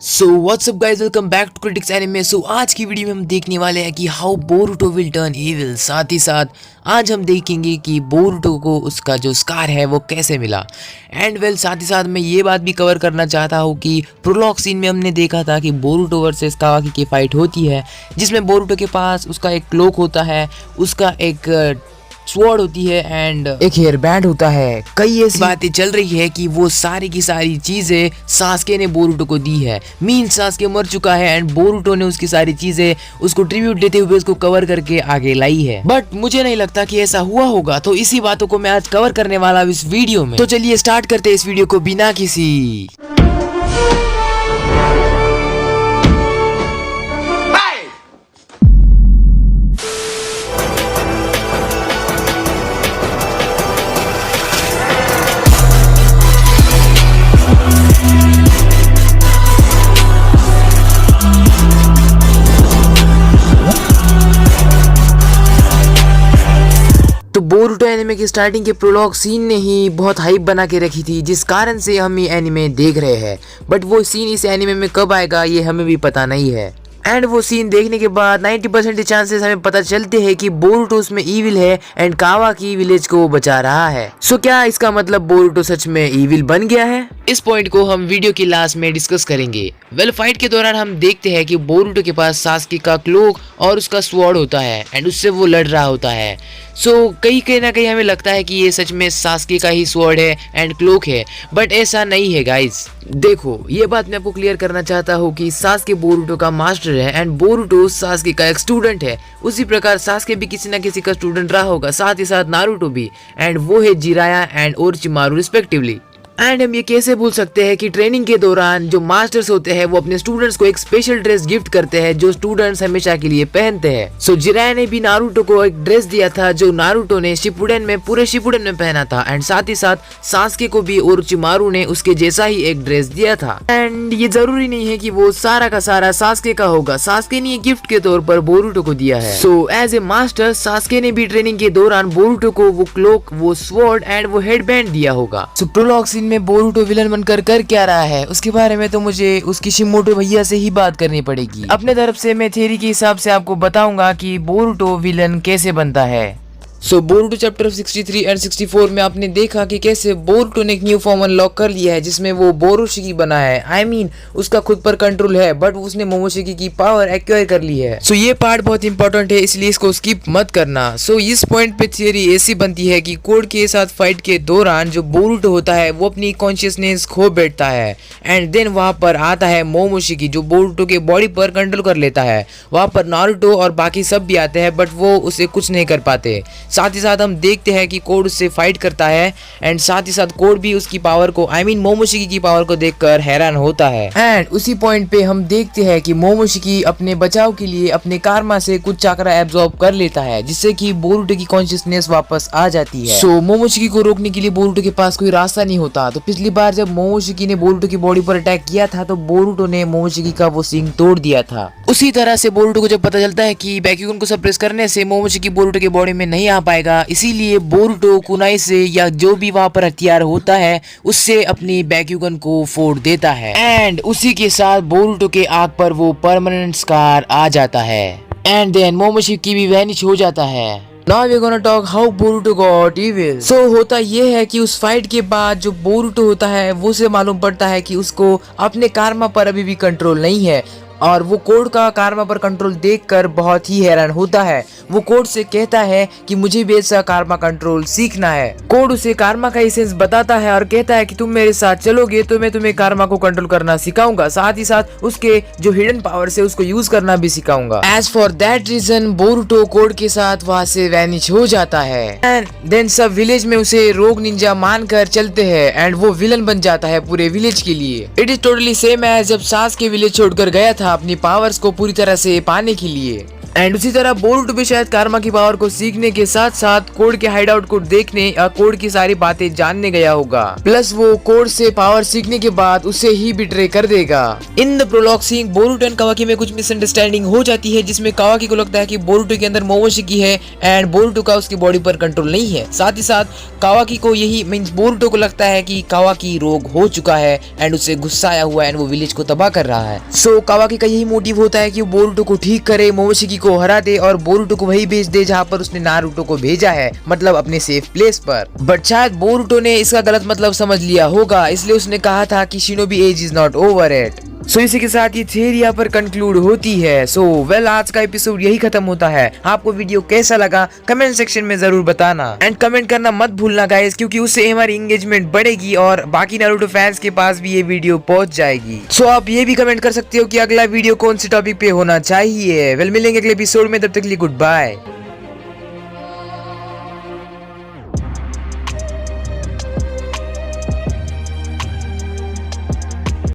So what's up guys, welcome back to Critics Anime. So आज की video में हम देखने वाले हैं कि how Boruto will turn evil. साथ ही साथ आज हम देखेंगे कि बोरुटो को उसका जो स्कार है वो कैसे मिला। एंड साथ ही साथ मैं ये बात भी कवर करना चाहता हूँ कि प्रोलॉग सीन में हमने देखा था कि बोरुटो वर्सेस कावाकी की फाइट होती है, जिसमें बोरुटो के पास उसका एक क्लोक होता है, उसका एक स्वॉर्ड होती है एंड एक हेयर बैंड होता है। कई ऐसी बातें चल रही है कि वो सारी की सारी चीजें सास्के ने बोरुटो को दी है। मीन सास्के मर चुका है एंड बोरुटो ने उसकी सारी चीजें उसको ट्रिब्यूट देते हुए उसको कवर करके आगे लाई है। बट मुझे नहीं लगता कि ऐसा हुआ होगा, तो इसी बातों को मैं आज कवर करने वाला हूँ इस वीडियो में। तो चलिए स्टार्ट करते हैं इस वीडियो को बिना किसी तो बोरुटो एनिमे की स्टार्टिंग के प्रोलॉग सीन ने ही बहुत हाइप बना के रखी थी, जिस कारण से हम ये एनिमे देख रहे हैं। बट वो सीन इस एनिमे में कब आएगा ये हमें भी पता नहीं है। एंड वो सीन देखने के बाद 90% चांसेस हमें पता चलते हैं कि बोरुटो उसमें ईविल है एंड कावाकी विलेज को वो बचा रहा है। सो क्या इसका मतलब बोरुटो सच में ईविल बन गया है? इस पॉइंट को हम वीडियो की लास्ट में डिस्कस करेंगे। फाइट के दौरान हम देखते हैं कि बोरुटो के पास सास्के का क्लोक और उसका स्वॉर्ड होता है एंड उससे वो लड़ रहा होता है। सो कहीं ना कहीं हमें लगता है कि ये सच में सास्के का ही स्वॉर्ड है एंड क्लोक है, बट ऐसा नहीं है गाइस। देखो, ये बात मैं आपको क्लियर करना चाहता हूँ कि सास्के बोरुटो का मास्टर है एंड बोरुटो सास्के का एक स्टूडेंट है। उसी प्रकार सास्के भी किसी ना किसी का स्टूडेंट रहा होगा, साथ ही साथ नारुतो भी, एंड वो है Jiraiya and Orochimaru respectively. And हम ये कैसे भूल सकते हैं कि ट्रेनिंग के दौरान जो मास्टर्स होते हैं वो अपने स्टूडेंट्स को एक स्पेशल ड्रेस गिफ्ट करते हैं जो स्टूडेंट्स हमेशा के लिए पहनते हैं। सो जिराया ने भी नारुतो को एक ड्रेस दिया था जो नारुतो ने शिपुडेन में पूरे शिपुडेन में पहना था, एंड साथ ही साथ सास्के को भी ओरोचिमारू ने उसके जैसा ही एक ड्रेस दिया था। एंड ये जरूरी नहीं है कि वो सारा का सारा सास्के का होगा, सास्के ने गिफ्ट के तौर पर बोरुटो को दिया है। So as a master Sasuke ने भी ट्रेनिंग के दौरान बोरुटो को वो क्लोक, वो स्वॉर्ड एंड वो हेडबैंड दिया होगा। सो प्रोलॉग सीन में बोरुटो विलन बनकर कर क्या रहा है उसके बारे में तो मुझे उस किशिमोटो भैया से ही बात करनी पड़ेगी। अपने तरफ से मैं थ्योरी के हिसाब से आपको बताऊंगा कि बोरुटो विलन कैसे बनता है। सो बोरुटो चैप्टर 63 एंड 64 में आपने देखा कि कैसे बोरुटो ने एक न्यू फॉर्म अनलॉक कर लिया है, जिसमें वो बोरोशिकी बना है। I mean, उसका खुद पर कंट्रोल है, बट उसने मोमोशिकी की पावर एक्वायर कर ली है। सो ये पार्ट बहुत इंपॉर्टेंट है, इसलिए इसको स्किप मत करना। सो इस पॉइंट पे थियरी ऐसी बनती है कि कोड के साथ फाइट के दौरान जो बोरुटो होता है वो अपनी कॉन्शियसनेस खो बैठता है एंड देन वहां पर आता है मोमोशिकी जो बोरुटो के बॉडी पर कंट्रोल कर लेता है। वहां पर नारुतो और बाकी सब भी आते हैं, बट वो उसे कुछ नहीं कर पाते। साथ ही साथ हम देखते हैं कि कोड उससे फाइट करता है एंड साथ ही साथ कोड भी उसकी पावर को, I mean मोमोशिकी की पावर को देखकर हैरान होता है। एंड उसी पॉइंट पे हम देखते हैं कि मोमोशिकी अपने बचाव के लिए अपने कारमा से कुछ चक्रा एब्जॉर्ब कर लेता है, जिससे कि बोरुटो की कॉन्शियसनेस वापस आ जाती है। सो मोमोशिकी को रोकने के लिए बोरुटो के पास कोई रास्ता नहीं होता। तो पिछली बार जब मोमोशिकी ने बोरुटो की बॉडी पर अटैक किया था तो बोरुटो ने मोमोशिकी का वो सिंग तोड़ दिया था। उसी तरह से बोरुटो को जब पता चलता है कि बैक्यूगन को सप्रेस करने से मोमोशिकी बोरुटो के बॉडी में नहीं आ पाएगा, इसीलिए बोरुटो कुनाई से या जो भी वहां पर हथियार होता है उससे अपनी बैक्यूगन को फोड़ देता है एंड उसी के साथ बोरुटो के आंख पर वो परमानेंट स्कार आ जाता है एंड देन मोमोशिकी भी वैनिश हो जाता है। Now we're gonna talk how Boruto got evil. So होता ये है कि उस फाइट के बाद जो बोरुटो होता है वो से मालूम पड़ता है कि उसको अपने कारमा पर अभी भी कंट्रोल नहीं है, और वो कोड का कारमा पर कंट्रोल देखकर बहुत ही हैरान होता है। वो कोड से कहता है कि मुझे भी ऐसा कारमा कंट्रोल सीखना है। कोड उसे कारमा का एसेंस बताता है और कहता है कि तुम मेरे साथ चलोगे तो मैं तुम्हें कारमा को कंट्रोल करना सिखाऊंगा, साथ ही साथ उसके जो हिडन पावर से उसको यूज करना भी सिखाऊंगा। As for that reason Boruto Code के साथ वहाँ से वैनिश हो जाता है एंड देन सब विलेज में उसे रोग निंजा मानकर चलते हैं एंड वो विलन बन जाता है पूरे विलेज के लिए। It is totally same as जब सास्के विलेज छोड़कर गया था अपनी पावर्स को पूरी तरह से पाने के लिए। एंड उसी तरह बोरुटो भी शायद कारमा की पावर को सीखने के साथ साथ कोड के हाइड आउट को देखने या कोड की सारी बातें जानने गया होगा। प्लस वो कोड से पावर सीखने के बाद उसे ही बिट्रे कर देगा। In the prologue scene Boruto and Kawaki में कुछ मिसअंडरस्टैंडिंग हो जाती है, जिसमें कावाकी को लगता है कि बोरुटो के अंदर मोमोशिकी है एंड बोरुटो का उसकी बॉडी पर कंट्रोल नहीं है। साथ ही साथ कावाकी को यही मींस बोरुटो को लगता है कि कावाकी रोग हो चुका है एंड उससे गुस्सा आया हुआ है एंड वो विलेज को तबाह कर रहा है। सो कावाकी का यही मोटिव होता है कि वो बोरुटो को ठीक करे, मोमोशिकी को हरा दे और बोरुटो को वही भेज दे जहाँ पर उसने नारुतो को भेजा है, मतलब अपने सेफ प्लेस पर। बट शायद बोरुटो ने इसका गलत मतलब समझ लिया होगा, इसलिए उसने कहा था कि shinobi age is not over it. So इसी के साथ ये थ्योरी यहाँ पर कंक्लूड होती है। सो वेल आज का एपिसोड यही खत्म होता है। आपको वीडियो कैसा लगा कमेंट सेक्शन में जरूर बताना एंड कमेंट करना मत भूलना गाइस, क्योंकि उससे हमारी एंगेजमेंट बढ़ेगी और बाकी नारुतो फैंस के पास भी ये वीडियो पहुंच जाएगी। सो आप ये भी कमेंट कर सकते हो कि अगला वीडियो कौन से टॉपिक पे होना चाहिए। वेल मिलेंगे अगले एपिसोड में, तब तक के लिए गुड बाय।